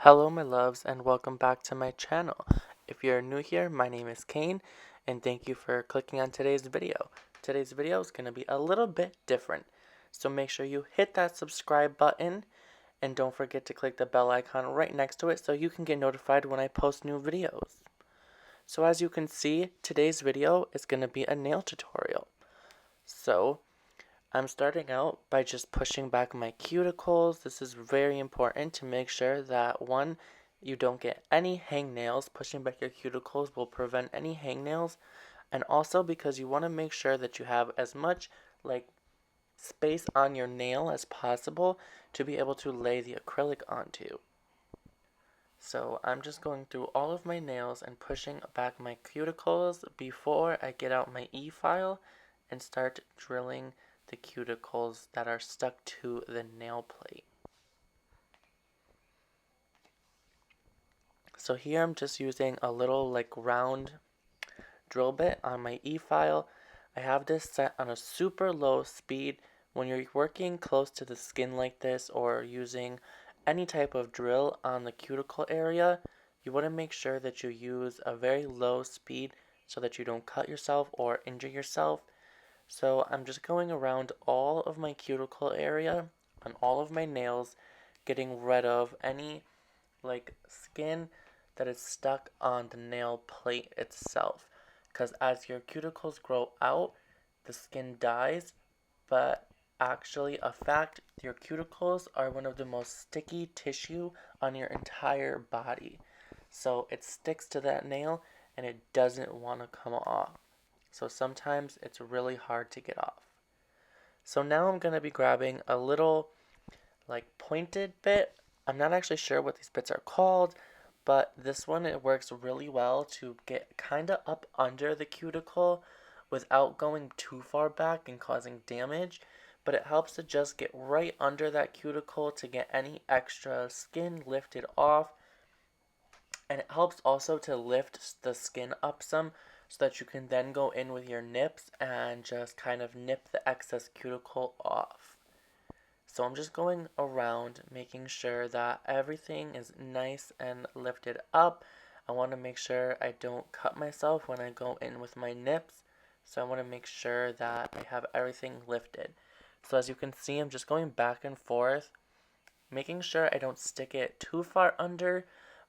Hello my loves and welcome back to my channel. If you're new here, my name is Kane and thank you for clicking on today's video. Today's video is going to be a little bit different, so make sure you hit that subscribe button and don't forget to click the bell icon right next to it so you can get notified when I post new videos. So as you can see, today's video is going to be a nail tutorial. So I'm starting out by just pushing back my cuticles. This is very important to make sure that one, you don't get any hangnails. Pushing back your cuticles will prevent any hangnails, and also because you want to make sure that you have as much like space on your nail as possible to be able to lay the acrylic onto. So I'm just going through all of my nails and pushing back my cuticles before I get out my E-file and start drilling the cuticles that are stuck to the nail plate. So here I'm just using a little like round drill bit on my E-file. I have this set on a super low speed. When you're working close to the skin like this or using any type of drill on the cuticle area, you want to make sure that you use a very low speed so that you don't cut yourself or injure yourself. So I'm just going around all of my cuticle area on all of my nails, getting rid of any like skin that is stuck on the nail plate itself. Because as your cuticles grow out, the skin dies, but actually a fact, your cuticles are one of the most sticky tissue on your entire body. So it sticks to that nail and it doesn't want to come off. So sometimes it's really hard to get off. So now I'm going to be grabbing a little like pointed bit. I'm not actually sure what these bits are called, but this one, it works really well to get kind of up under the cuticle without going too far back and causing damage, but it helps to just get right under that cuticle to get any extra skin lifted off, and it helps also to lift the skin up some so that you can then go in with your nips and just kind of nip the excess cuticle off. So I'm just going around making sure that everything is nice and lifted up. I want to make sure I don't cut myself when I go in with my nips. So I want to make sure that I have everything lifted. So as you can see, I'm just going back and forth, making sure I don't stick it too far under,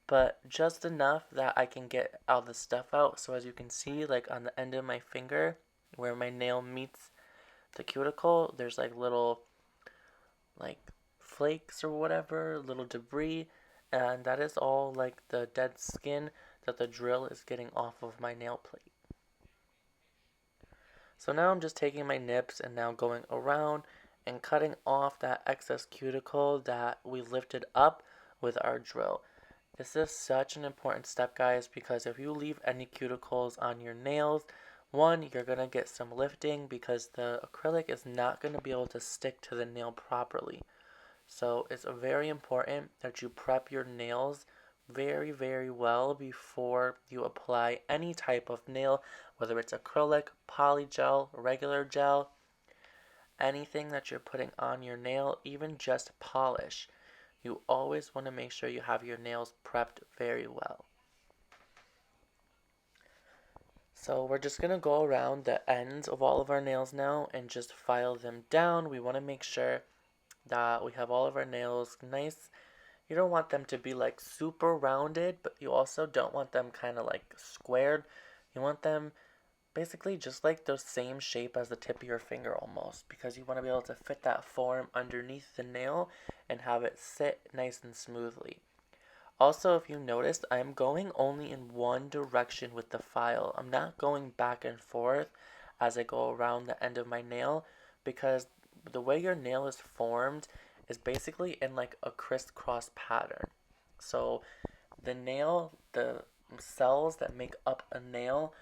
but just enough that I can get all the stuff out. So as you can see, like on the end of my finger, where my nail meets the cuticle, there's like little like flakes or whatever, little debris, and that is all like the dead skin that the drill is getting off of my nail plate. So now I'm just taking my nips and now going around and cutting off that excess cuticle that we lifted up with our drill. This is such an important step, guys, because if you leave any cuticles on your nails, one, you're going to get some lifting because the acrylic is not going to be able to stick to the nail properly. So it's very important that you prep your nails very, very well before you apply any type of nail, whether it's acrylic, polygel, regular gel, anything that you're putting on your nail, even just polish. You always want to make sure you have your nails prepped very well. So we're just going to go around the ends of all of our nails now and just file them down. We want to make sure that we have all of our nails nice. You don't want them to be like super rounded, but you also don't want them kind of like squared. You want them basically just like the same shape as the tip of your finger almost, because you want to be able to fit that form underneath the nail and have it sit nice and smoothly. Also, if you noticed, I'm going only in one direction with the file. I'm not going back and forth as I go around the end of my nail, because the way your nail is formed is basically in like a crisscross pattern. So the nail, the cells that make up a nail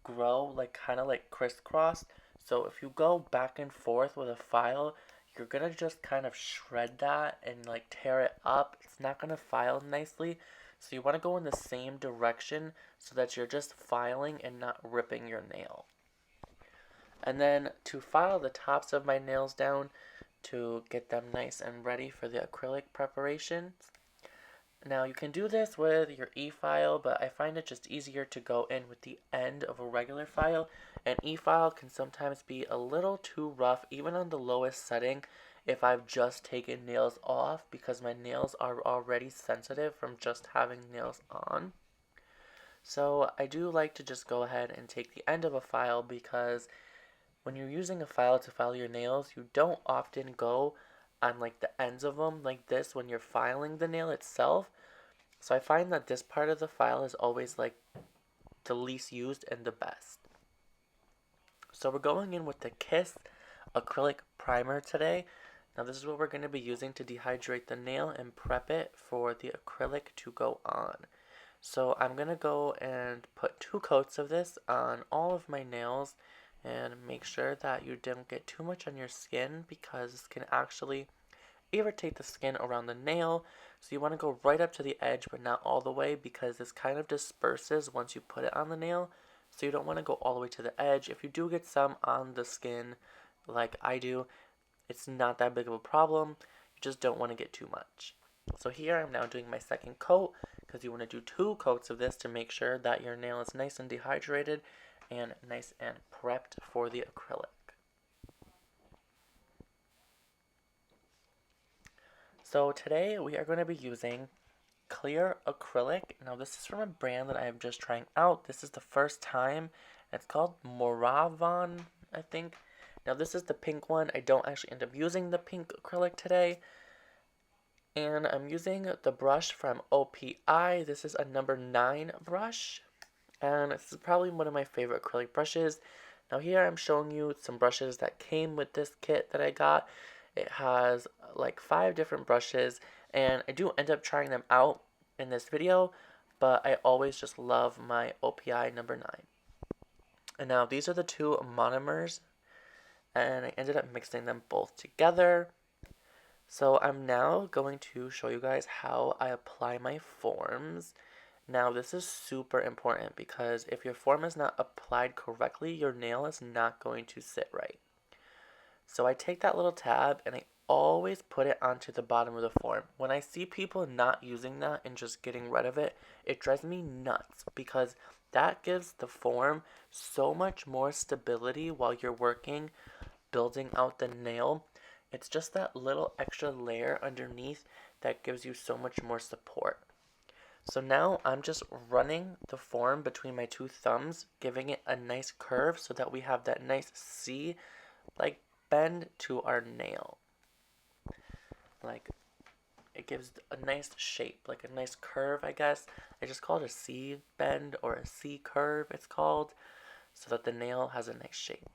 grow like kind of like crisscross. So if you go back and forth with a file, you're gonna just kind of shred that and like tear it up. It's not gonna file nicely. So you want to go in the same direction so that you're just filing and not ripping your nail. And then to file the tops of my nails down to get them nice and ready for the acrylic preparations, Now you can do this with your e-file, but I find it just easier to go in with the end of a regular file. An e-file can sometimes be a little too rough, even on the lowest setting, if I've just taken nails off, because my nails are already sensitive from just having nails on. So I do like to just go ahead and take the end of a file, because when you're using a file to file your nails, you don't often go on like the ends of them like this when you're filing the nail itself. So I find that this part of the file is always like the least used and the best. So we're going in with the Kiss acrylic primer today. Now this is what we're going to be using to dehydrate the nail and prep it for the acrylic to go on. So I'm going to go and put 2 coats of this on all of my nails, and make sure that you don't get too much on your skin, because this can actually irritate the skin around the nail. So you want to go right up to the edge, but not all the way, because this kind of disperses once you put it on the nail. So you don't want to go all the way to the edge. If you do get some on the skin, like I do, it's not that big of a problem. You just don't want to get too much. So here I'm now doing my second coat, because you want to do 2 coats of this to make sure that your nail is nice and dehydrated and nice and prepped for the acrylic. So today we are going to be using clear acrylic. Now this is from a brand that I am just trying out. This is the first time. It's called Moravon, I think. Now this is the pink one. I don't actually end up using the pink acrylic today. And I'm using the brush from OPI. This is a number 9 brush. And this is probably one of my favorite acrylic brushes. Now here I'm showing you some brushes that came with this kit that I got. It has like 5 different brushes, and I do end up trying them out in this video, but I always just love my OPI number 9. And now these are the 2 monomers, and I ended up mixing them both together. So I'm now going to show you guys how I apply my forms. Now this is super important, because if your form is not applied correctly, your nail is not going to sit right. So I take that little tab and I always put it onto the bottom of the form. When I see people not using that and just getting rid of it, it drives me nuts, because that gives the form so much more stability while you're working, building out the nail. It's just that little extra layer underneath that gives you so much more support. So now I'm just running the form between my 2 thumbs, giving it a nice curve so that we have that nice C like bend to our nail. Like, it gives a nice shape, like a nice curve, I guess. I just call it a C bend, or a C curve it's called, so that the nail has a nice shape.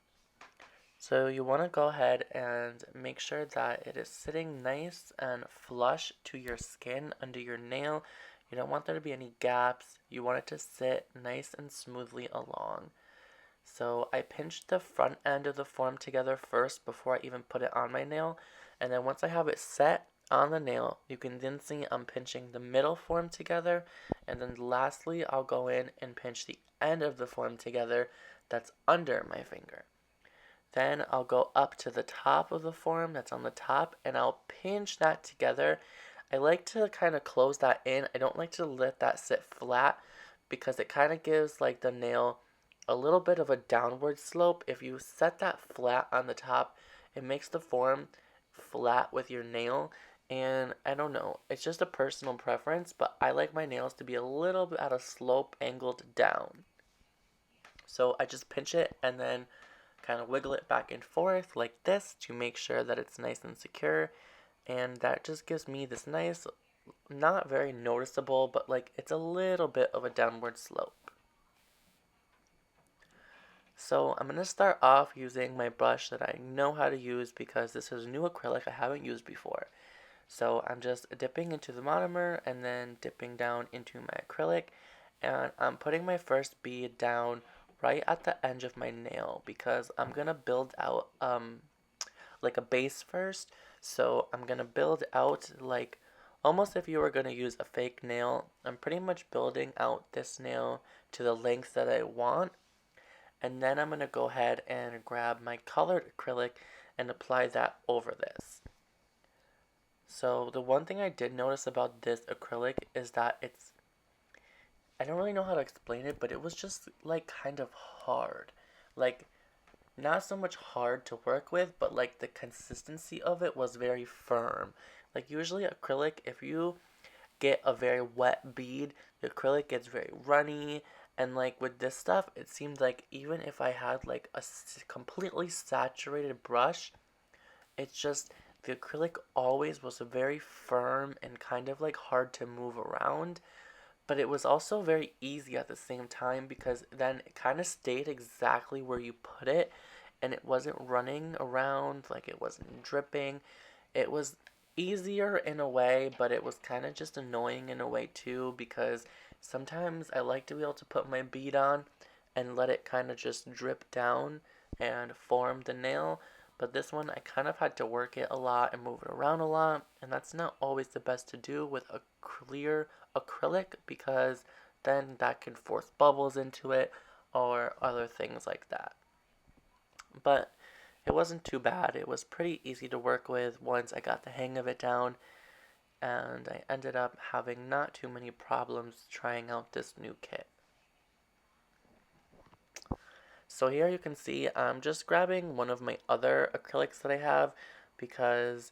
So you want to go ahead and make sure that it is sitting nice and flush to your skin under your nail. You don't want there to be any gaps. You want it to sit nice and smoothly along. So I pinched the front end of the form together first before I even put it on my nail. And then once I have it set on the nail, you can then see I'm pinching the middle form together. And then lastly, I'll go in and pinch the end of the form together that's under my finger. Then I'll go up to the top of the form that's on the top, and I'll pinch that together. I like to kind of close that in. I don't like to let that sit flat, because it kind of gives like the nail a little bit of a downward slope. If you set that flat on the top, it makes the form flat with your nail. And I don't know, it's just a personal preference, but I like my nails to be a little bit at a slope angled down. So I just pinch it and then kind of wiggle it back and forth like this to make sure that it's nice and secure. And that just gives me this nice, not very noticeable, but like it's a little bit of a downward slope. So I'm going to start off using my brush that I know how to use, because this is new acrylic I haven't used before. So I'm just dipping into the monomer and then dipping down into my acrylic, and I'm putting my first bead down right at the edge of my nail, because I'm going to build out like a base first. So I'm going to build out like almost if you were going to use a fake nail. I'm pretty much building out this nail to the length that I want. And then I'm going to go ahead and grab my colored acrylic and apply that over this. So the one thing I did notice about this acrylic is that I don't really know how to explain it, but it was just like kind of hard. Like not so much hard to work with, but like the consistency of it was very firm. Like usually acrylic, if you get a very wet bead, the acrylic gets very runny. And like with this stuff, it seemed like even if I had like a completely saturated brush, it's just the acrylic always was very firm and kind of like hard to move around. But it was also very easy at the same time because then it kind of stayed exactly where you put it and it wasn't running around, like it wasn't dripping. It was easier in a way, but it was kind of just annoying in a way too because sometimes I like to be able to put my bead on and let it kind of just drip down and form the nail. But this one, I kind of had to work it a lot and move it around a lot, and that's not always the best to do with a clear acrylic because then that can force bubbles into it or other things like that. But it wasn't too bad. It was pretty easy to work with once I got the hang of it down, and I ended up having not too many problems trying out this new kit. So here you can see I'm just grabbing one of my other acrylics that I have because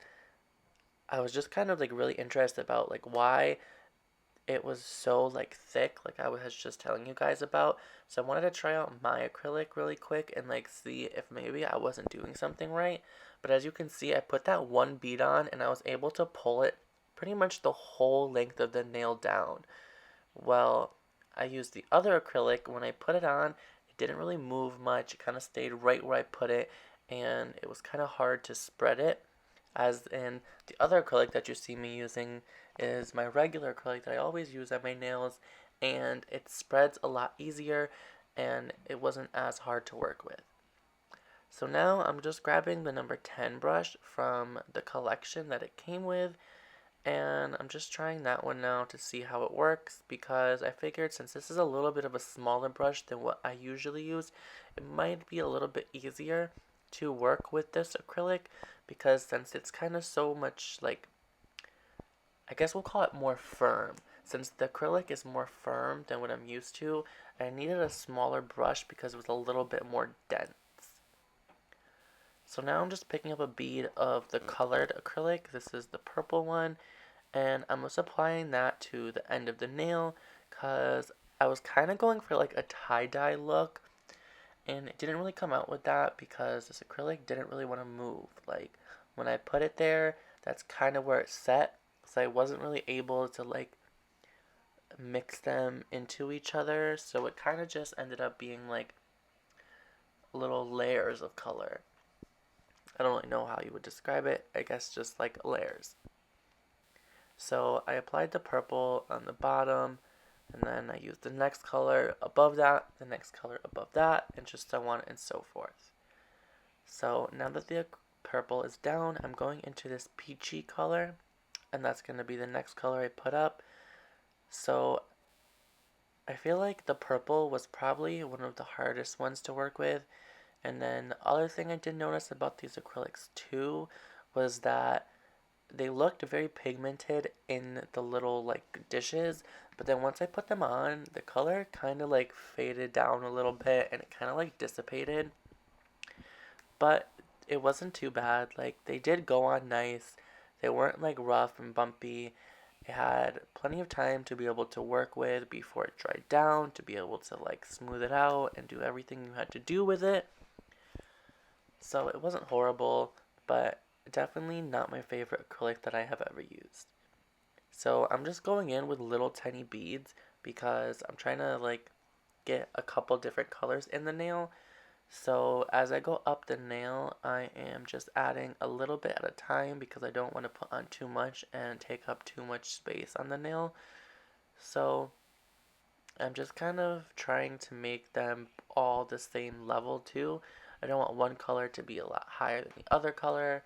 I was just kind of like really interested about like why it was so like thick like I was just telling you guys about. So I wanted to try out my acrylic really quick and like see if maybe I wasn't doing something right. But as you can see, I put that one bead on and I was able to pull it pretty much the whole length of the nail down. Well, I used the other acrylic. When I put it on, it didn't really move much. It kind of stayed right where I put it, and it was kind of hard to spread it. As in, the other acrylic that you see me using is my regular acrylic that I always use on my nails, and it spreads a lot easier, and it wasn't as hard to work with. So now I'm just grabbing the number 10 brush from the collection that it came with, and I'm just trying that one now to see how it works because I figured since this is a little bit of a smaller brush than what I usually use, it might be a little bit easier to work with this acrylic because since it's kind of so much like, I guess we'll call it more firm. Since the acrylic is more firm than what I'm used to, I needed a smaller brush because it was a little bit more dense. So now I'm just picking up a bead of the colored acrylic. This is the purple one, and I'm just applying that to the end of the nail because I was kind of going for like a tie-dye look, and it didn't really come out with that because this acrylic didn't really want to move. Like when I put it there, that's kind of where it set, so I wasn't really able to like mix them into each other, so it kind of just ended up being like little layers of color. I don't really know how you would describe it. I guess just like layers. So I applied the purple on the bottom, and then I used the next color above that, the next color above that, and just so on and so forth. So now that the purple is down, I'm going into this peachy color, and that's going to be the next color I put up. So I feel like the purple was probably one of the hardest ones to work with. And then the other thing I did notice about these acrylics too was that they looked very pigmented in the little like dishes, but then once I put them on, the color kind of like faded down a little bit and it kind of like dissipated. But it wasn't too bad. Like they did go on nice. They weren't like rough and bumpy. It had plenty of time to be able to work with before it dried down, to be able to like smooth it out and do everything you had to do with it. So it wasn't horrible, but definitely not my favorite acrylic that I have ever used. So I'm just going in with little tiny beads because I'm trying to like get a couple different colors in the nail. So as I go up the nail, I am just adding a little bit at a time because I don't want to put on too much and take up too much space on the nail. So I'm just kind of trying to make them all the same level too. I don't want one color to be a lot higher than the other color.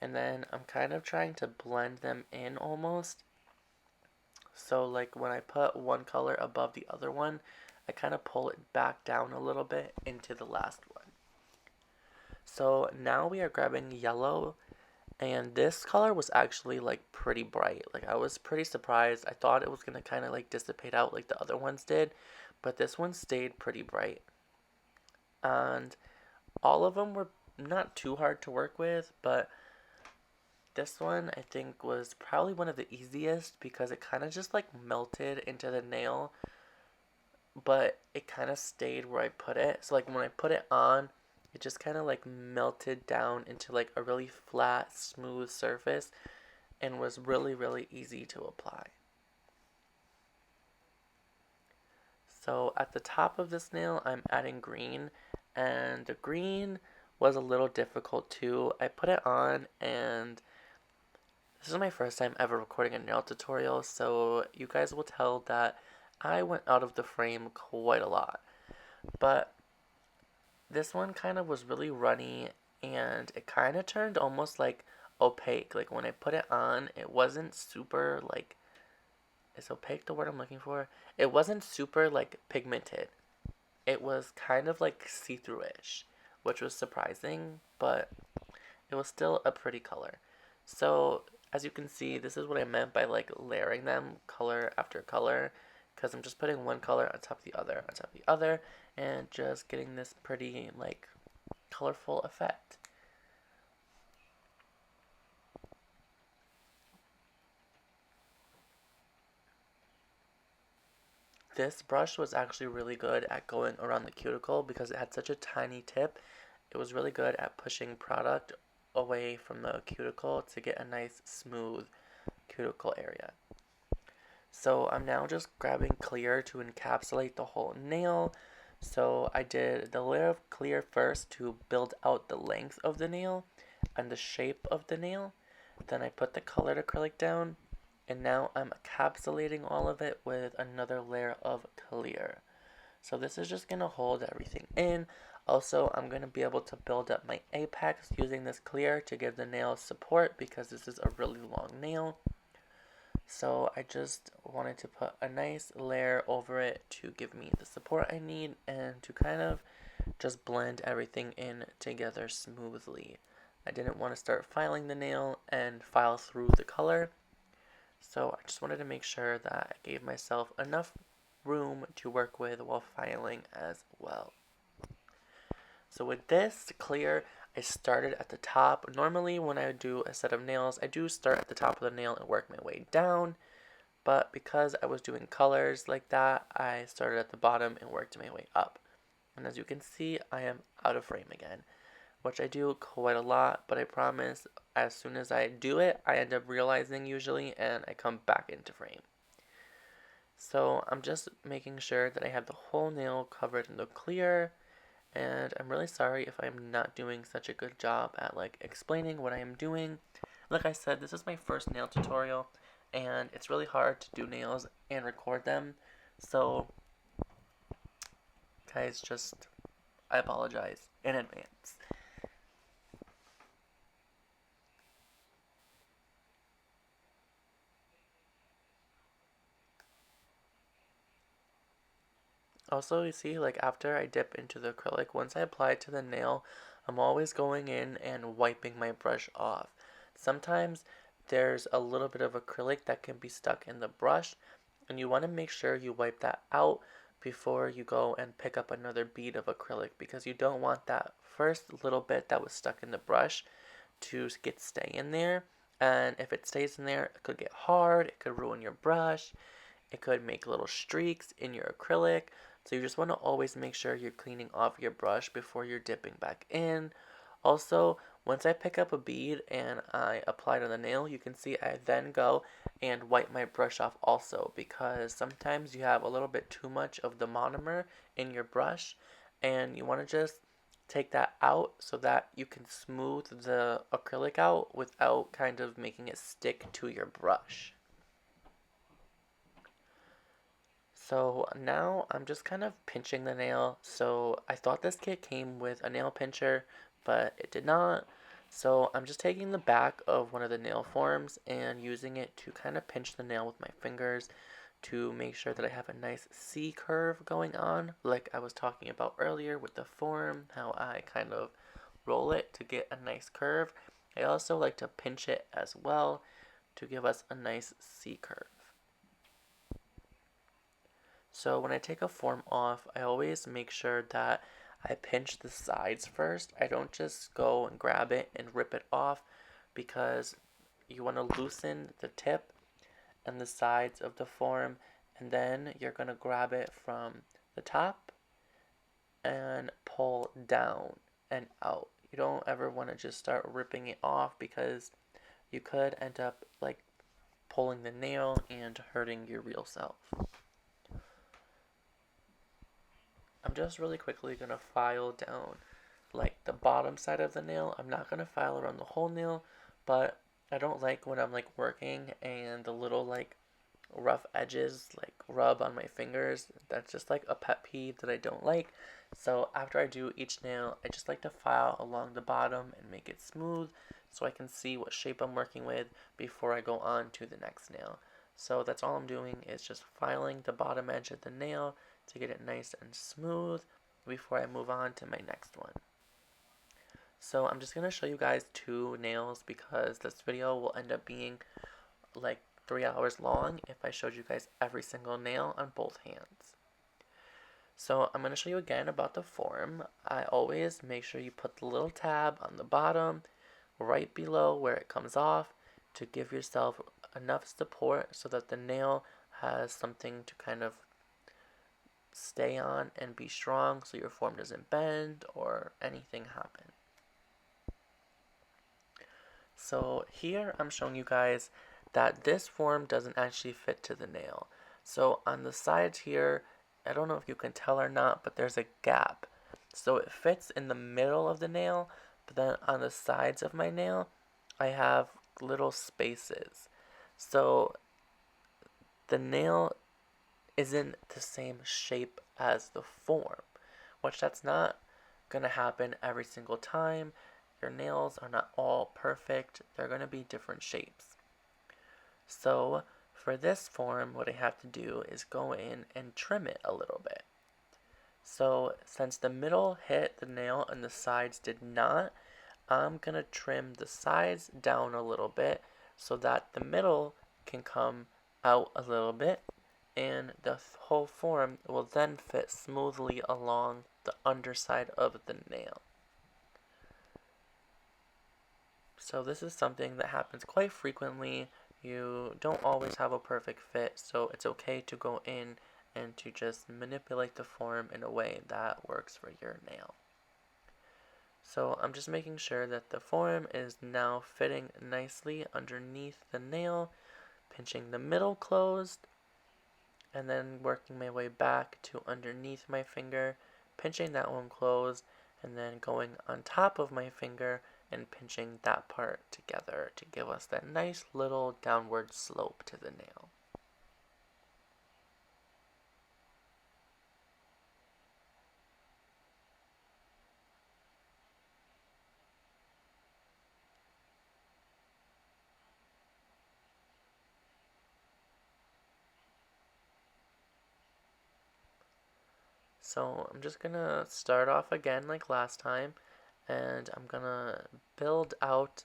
And then I'm kind of trying to blend them in almost. So like when I put one color above the other one, I kind of pull it back down a little bit into the last one. So now we are grabbing yellow, And this color was actually like pretty bright. Like I was pretty surprised. I thought it was gonna kind of like dissipate out like the other ones did, but this one stayed pretty bright. And all of them were not too hard to work with, but this one I think was probably one of the easiest because it kind of just like melted into the nail, but it kind of stayed where I put it. So like when I put it on, it just kind of like melted down into like a really flat, smooth surface and was really, really easy to apply. So at the top of this nail, I'm adding green, and the green was a little difficult too. I put it on, and this is my first time ever recording a nail tutorial, so you guys will tell that I went out of the frame quite a lot. But this one kind of was really runny, and it kind of turned almost like opaque. Like when I put it on, it wasn't super like, is opaque the word I'm looking for? It wasn't super like pigmented. It was kind of like see-through-ish, which was surprising, but it was still a pretty color. So as you can see, this is what I meant by like layering them color after color, because I'm just putting one color on top of the other on top of the other, and just getting this pretty like colorful effect. This brush was actually really good at going around the cuticle because it had such a tiny tip. It was really good at pushing product away from the cuticle to get a nice smooth cuticle area. So I'm now just grabbing clear to encapsulate the whole nail. So I did the layer of clear first to build out the length of the nail and the shape of the nail. Then I put the colored acrylic down, and now I'm encapsulating all of it with another layer of clear. So this is just going to hold everything in. Also, I'm going to be able to build up my apex using this clear to give the nail support because this is a really long nail. So I just wanted to put a nice layer over it to give me the support I need and to kind of just blend everything in together smoothly. I didn't want to start filing the nail and file through the color, so I just wanted to make sure that I gave myself enough room to work with while filing as well. So with this clear, I started at the top. Normally when I do a set of nails, I do start at the top of the nail and work my way down. But because I was doing colors like that, I started at the bottom and worked my way up. And as you can see, I am out of frame again, which I do quite a lot, but I promise as soon as I do it, I end up realizing usually and I come back into frame. So I'm just making sure that I have the whole nail covered in the clear, and I'm really sorry if I'm not doing such a good job at like explaining what I am doing. Like I said, this is my first nail tutorial, and it's really hard to do nails and record them, so guys, just I apologize in advance. Also, you see, like after I dip into the acrylic, once I apply it to the nail, I'm always going in and wiping my brush off. Sometimes there's a little bit of acrylic that can be stuck in the brush, and you want to make sure you wipe that out before you go and pick up another bead of acrylic because you don't want that first little bit that was stuck in the brush to stay in there. And if it stays in there, it could get hard, it could ruin your brush, it could make little streaks in your acrylic. So you just want to always make sure you're cleaning off your brush before you're dipping back in. Also, once I pick up a bead and I apply it on the nail, you can see I then go and wipe my brush off also because sometimes you have a little bit too much of the monomer in your brush and you want to just take that out so that you can smooth the acrylic out without kind of making it stick to your brush. So now I'm just kind of pinching the nail. So I thought this kit came with a nail pincher, but it did not. So I'm just taking the back of one of the nail forms and using it to kind of pinch the nail with my fingers to make sure that I have a nice C curve going on, like I was talking about earlier with the form, how I kind of roll it to get a nice curve. I also like to pinch it as well to give us a nice C curve. So when I take a form off, I always make sure that I pinch the sides first. I don't just go and grab it and rip it off because you want to loosen the tip and the sides of the form, and then you're going to grab it from the top and pull down and out. You don't ever want to just start ripping it off because you could end up like pulling the nail and hurting your real self. I'm just really quickly going to file down like the bottom side of the nail. I'm not going to file around the whole nail, but I don't like when I'm like working and the little like rough edges like rub on my fingers. That's just like a pet peeve that I don't like. So after I do each nail, I just like to file along the bottom and make it smooth so I can see what shape I'm working with before I go on to the next nail. So that's all I'm doing is just filing the bottom edge of the nail to get it nice and smooth before I move on to my next one. So I'm just going to show you guys two nails because this video will end up being like 3 hours long if I showed you guys every single nail on both hands. So I'm going to show you again about the form. I always make sure you put the little tab on the bottom right below where it comes off to give yourself enough support so that the nail has something to kind of stay on and be strong so your form doesn't bend or anything happen. So here I'm showing you guys that this form doesn't actually fit to the nail. So on the sides here, I don't know if you can tell or not, but there's a gap. So it fits in the middle of the nail, but then on the sides of my nail, I have little spaces. So the nail isn't the same shape as the form, which that's not going to happen every single time. Your nails are not all perfect. They're going to be different shapes. So for this form, what I have to do is go in and trim it a little bit. So since the middle hit the nail and the sides did not, I'm going to trim the sides down a little bit so that the middle can come out a little bit and the whole form will then fit smoothly along the underside of the nail. So this is something that happens quite frequently. You don't always have a perfect fit, so it's okay to go in and to just manipulate the form in a way that works for your nail. So I'm just making sure that the form is now fitting nicely underneath the nail, pinching the middle closed, and then working my way back to underneath my finger, pinching that one closed, and then going on top of my finger and pinching that part together to give us that nice little downward slope to the nail. So I'm just gonna start off again like last time, and I'm gonna build out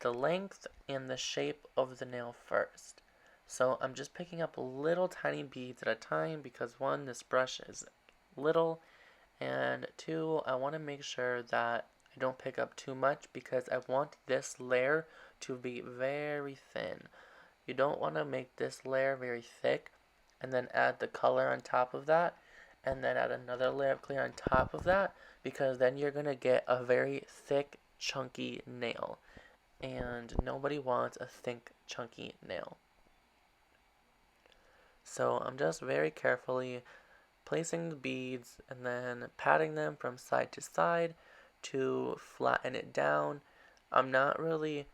the length and the shape of the nail first. So I'm just picking up little tiny beads at a time because one, this brush is little, and two, I want to make sure that I don't pick up too much because I want this layer to be very thin. You don't want to make this layer very thick and then add the color on top of that and then add another layer of clear on top of that because then you're going to get a very thick, chunky nail. And nobody wants a thick, chunky nail. So I'm just very carefully placing the beads and then patting them from side to side to flatten it down. I'm not really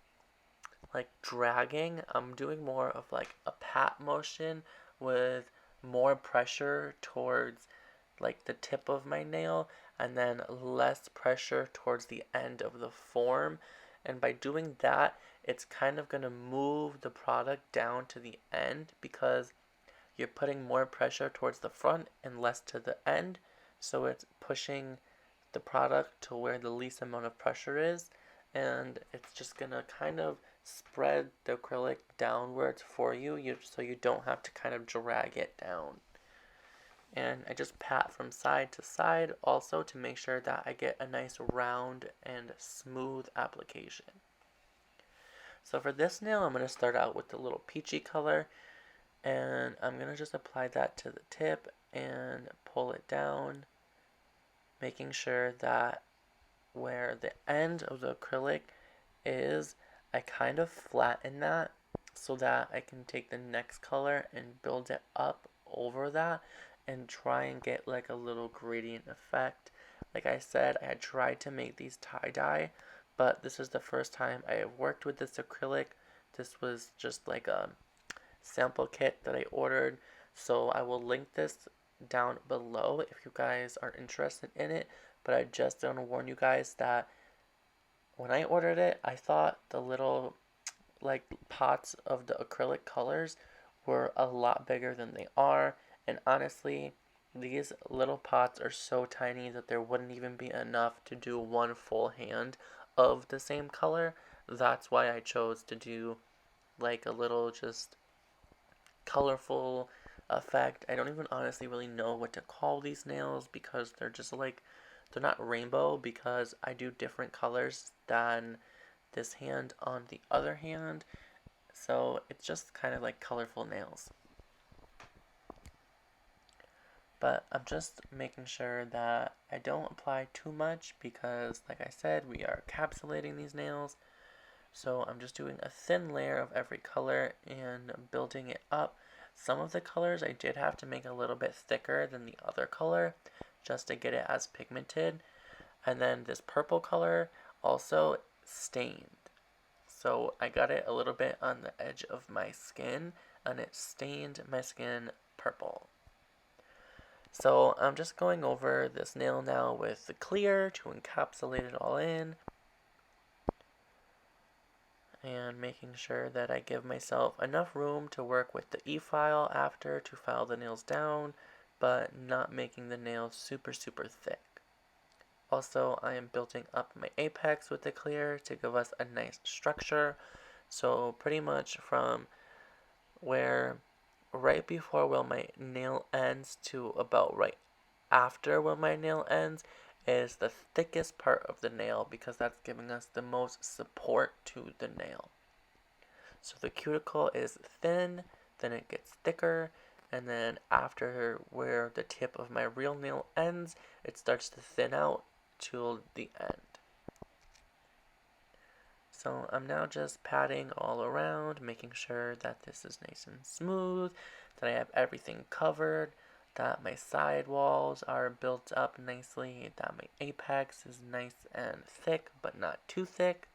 like dragging. I'm doing more of like a pat motion with more pressure towards like the tip of my nail and then less pressure towards the end of the form. And by doing that, it's kind of going to move the product down to the end because you're putting more pressure towards the front and less to the end. So it's pushing the product to where the least amount of pressure is. and it's just gonna kind of spread the acrylic downwards for you, so you don't have to kind of drag it down. And I just pat from side to side also to make sure that I get a nice round and smooth application. So for this nail, I'm going to start out with the little peachy color, and I'm going to just apply that to the tip and pull it down, making sure that where the end of the acrylic is, I kind of flatten that so that I can take the next color and build it up over that and try and get like a little gradient effect. Like I said, I had tried to make these tie-dye, but this is the first time I have worked with this acrylic. This was just like a sample kit that I ordered, so I will link this down below if you guys are interested in it. But I just want to warn you guys that when I ordered it, I thought the little like pots of the acrylic colors were a lot bigger than they are, and honestly, these little pots are so tiny that there wouldn't even be enough to do one full hand of the same color. That's why I chose to do like a little just colorful effect. I don't even honestly really know what to call these nails because they're just like, they're not rainbow because I do different colors than this hand on the other hand. So it's just kind of like colorful nails. But I'm just making sure that I don't apply too much because, like I said, we are encapsulating these nails. So I'm just doing a thin layer of every color and building it up. Some of the colors I did have to make a little bit thicker than the other color just to get it as pigmented. And then this purple color also stained. So I got it a little bit on the edge of my skin and it stained my skin purple. So I'm just going over this nail now with the clear to encapsulate it all in. And making sure that I give myself enough room to work with the e-file after to file the nails down, but not making the nails super thick. Also, I am building up my apex with the clear to give us a nice structure. So pretty much from where right before where my nail ends to about right after where my nail ends is the thickest part of the nail because that's giving us the most support to the nail. So the cuticle is thin, then it gets thicker, and then after where the tip of my real nail ends, it starts to thin out till the end. So I'm now just patting all around, making sure that this is nice and smooth, that I have everything covered, that my side walls are built up nicely, that my apex is nice and thick but not too thick.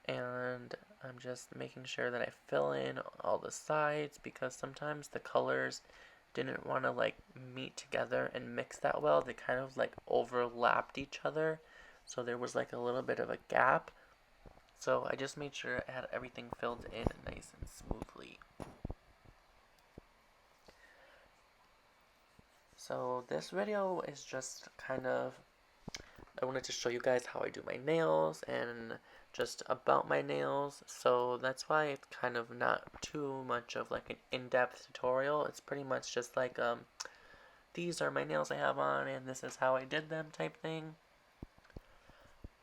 And I'm just making sure that I fill in all the sides because sometimes the colors didn't want to like meet together and mix that well. They kind of like overlapped each other, so there was like a little bit of a gap. So I just made sure I had everything filled in nice and smoothly. So this video is just kind of, I wanted to show you guys how I do my nails and just about my nails. So that's why it's kind of not too much of like an in-depth tutorial. It's pretty much just like these are my nails I have on and this is how I did them type thing.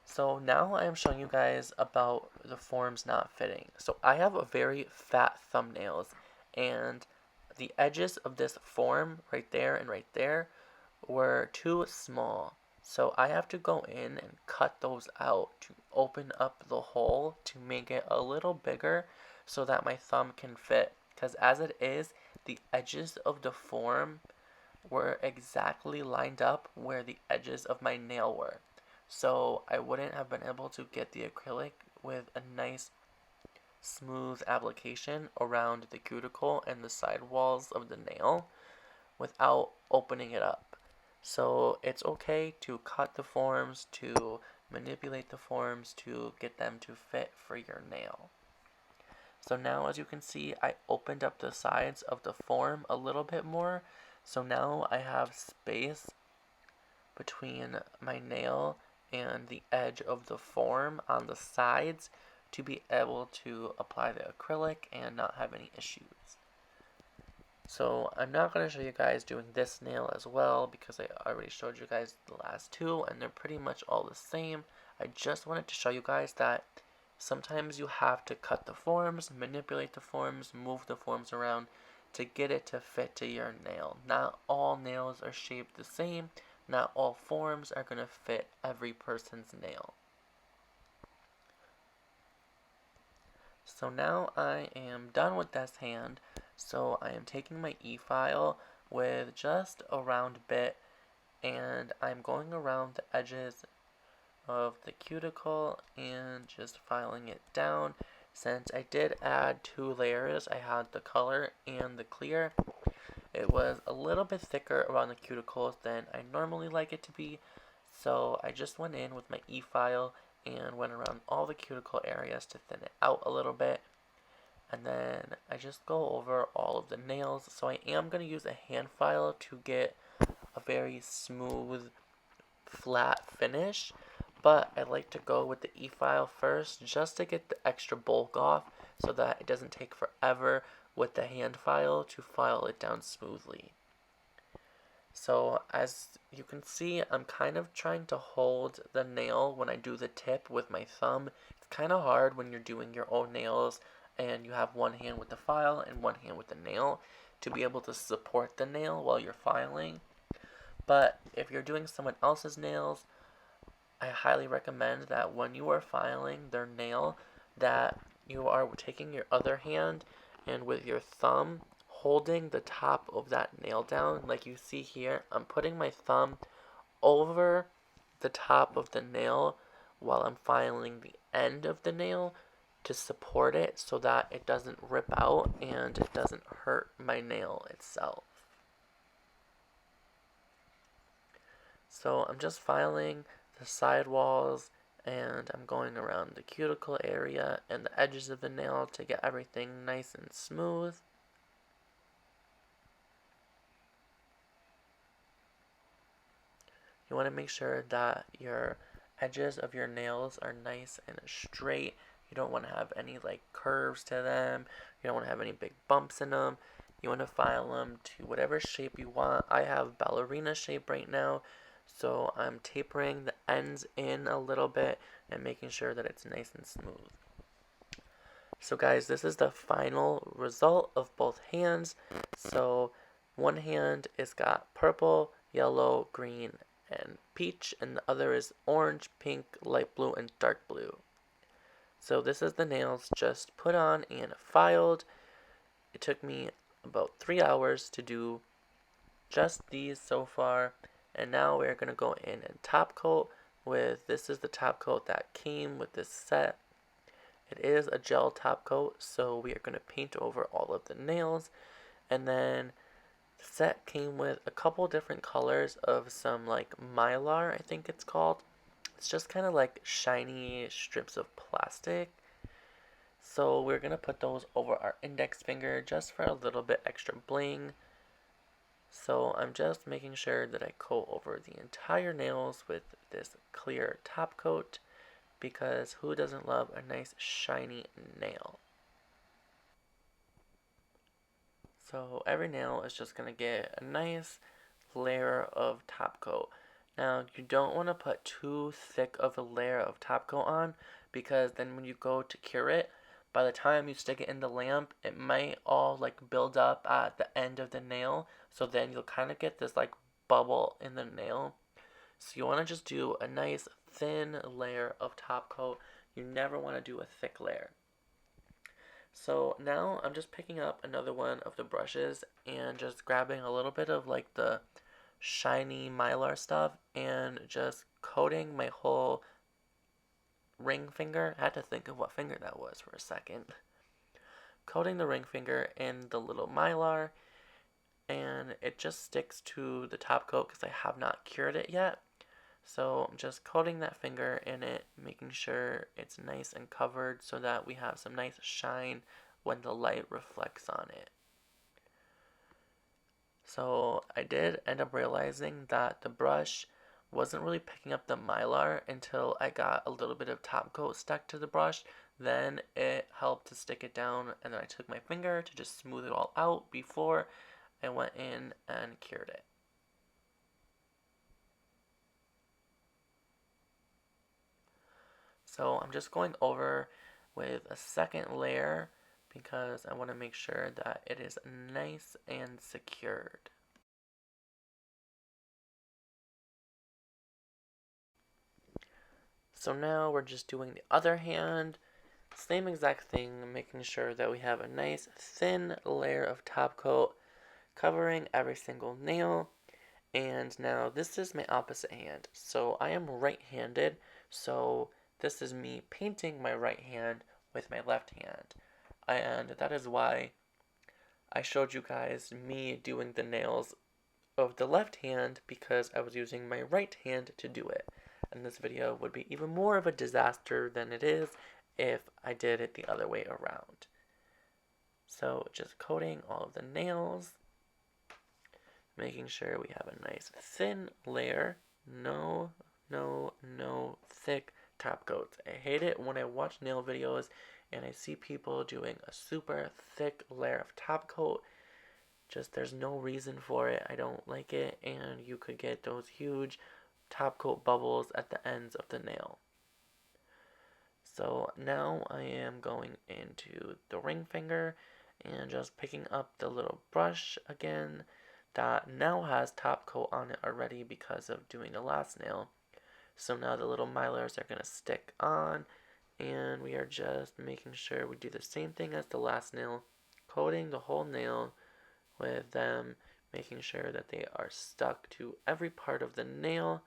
So now I am showing you guys about the forms not fitting. So I have a very fat thumbnails and the edges of this form right there and right there were too small. So I have to go in and cut those out to open up the hole to make it a little bigger so that my thumb can fit. Because as it is, the edges of the form were exactly lined up where the edges of my nail were. So I wouldn't have been able to get the acrylic with a nice smooth application around the cuticle and the side walls of the nail without opening it up. So it's okay to cut the forms, to manipulate the forms to get them to fit for your nail. So now as you can see, I opened up the sides of the form a little bit more. So now I have space between my nail and the edge of the form on the sides to be able to apply the acrylic and not have any issues. So I'm not going to show you guys doing this nail as well because I already showed you guys the last two and they're pretty much all the same. I just wanted to show you guys that sometimes you have to cut the forms, manipulate the forms, move the forms around to get it to fit to your nail. Not all nails are shaped the same. Not all forms are going to fit every person's nail. So now I am done with this hand. So I am taking my e-file with just a round bit and I'm going around the edges of the cuticle and just filing it down. Since I did add two layers, I had the color and the clear. It was a little bit thicker around the cuticles than I normally like it to be, so I just went in with my e-file and went around all the cuticle areas to thin it out a little bit. And then I just go over all of the nails. So I am going to use a hand file to get a very smooth, flat finish. But I like to go with the e-file first just to get the extra bulk off so that it doesn't take forever with the hand file to file it down smoothly. So as you can see, I'm kind of trying to hold the nail when I do the tip with my thumb. It's kind of hard when you're doing your own nails and you have one hand with the file and one hand with the nail to be able to support the nail while you're filing. But if you're doing someone else's nails, I highly recommend that when you are filing their nail that you are taking your other hand and with your thumb holding the top of that nail down. Like you see here, I'm putting my thumb over the top of the nail while I'm filing the end of the nail to support it so that it doesn't rip out and it doesn't hurt my nail itself. So I'm just filing the side walls and I'm going around the cuticle area and the edges of the nail to get everything nice and smooth. You want to make sure that your edges of your nails are nice and straight. You don't want to have any like curves to them. You don't want to have any big bumps in them. You want to file them to whatever shape you want. I have ballerina shape right now, so I'm tapering the ends in a little bit and making sure that it's nice and smooth. So guys, this is the final result of both hands. So one hand is got purple, yellow, green, and peach, and the other is orange, pink, light blue, and dark blue. So this is the nails just put on and filed. It took me about 3 hours to do just these so far, and now we're going to go in and top coat with, this is the top coat that came with this set. It is a gel top coat, so we are going to paint over all of the nails, and then the set came with a couple different colors of some like mylar, I think it's called. It's just kind of like shiny strips of plastic. So we're going to put those over our index finger just for a little bit extra bling. So I'm just making sure that I coat over the entire nails with this clear top coat because who doesn't love a nice shiny nail? So every nail is just going to get a nice layer of top coat. Now you don't want to put too thick of a layer of top coat on because then when you go to cure it, by the time you stick it in the lamp, it might all like build up at the end of the nail. So then you'll kind of get this like bubble in the nail. So you want to just do a nice thin layer of top coat. You never want to do a thick layer. So now I'm just picking up another one of the brushes and just grabbing a little bit of like the shiny mylar stuff and just coating my whole ring finger. I had to think of what finger that was for a second. Coating the ring finger in the little mylar and it just sticks to the top coat because I have not cured it yet. So I'm just coating that finger in it, making sure it's nice and covered so that we have some nice shine when the light reflects on it. So I did end up realizing that the brush wasn't really picking up the Mylar until I got a little bit of top coat stuck to the brush. Then it helped to stick it down, and then I took my finger to just smooth it all out before I went in and cured it. So I'm just going over with a second layer because I want to make sure that it is nice and secured. So now we're just doing the other hand, same exact thing, making sure that we have a nice thin layer of top coat covering every single nail. And now this is my opposite hand. So I am right-handed, so this is me painting my right hand with my left hand. And that is why I showed you guys me doing the nails of the left hand, because I was using my right hand to do it. And this video would be even more of a disaster than it is if I did it the other way around. So just coating all of the nails, making sure we have a nice thin layer. No thick top coats. I hate it when I watch nail videos and I see people doing a super thick layer of top coat. Just there's no reason for it. I don't like it, and you could get those huge top coat bubbles at the ends of the nail. So now I am going into the ring finger and just picking up the little brush again that now has top coat on it already because of doing the last nail. So now the little mylars are going to stick on, and we are just making sure we do the same thing as the last nail, coating the whole nail with them, making sure that they are stuck to every part of the nail.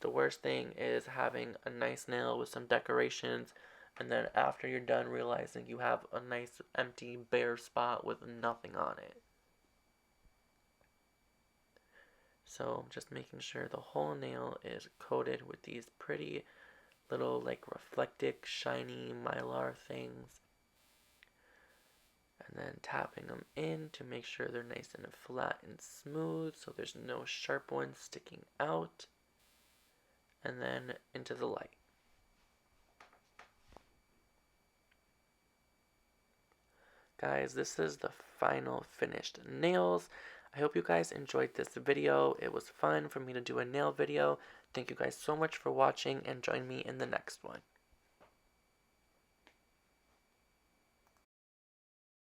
The worst thing is having a nice nail with some decorations, and then after you're done realizing you have a nice empty bare spot with nothing on it. So I'm just making sure the whole nail is coated with these pretty little like reflective shiny mylar things, and then tapping them in to make sure they're nice and flat and smooth so there's no sharp ones sticking out, and then into the light. Guys, this is the final finished nails. I hope you guys enjoyed this video. It was fun for me to do a nail video. Thank you guys so much for watching, and join me in the next one.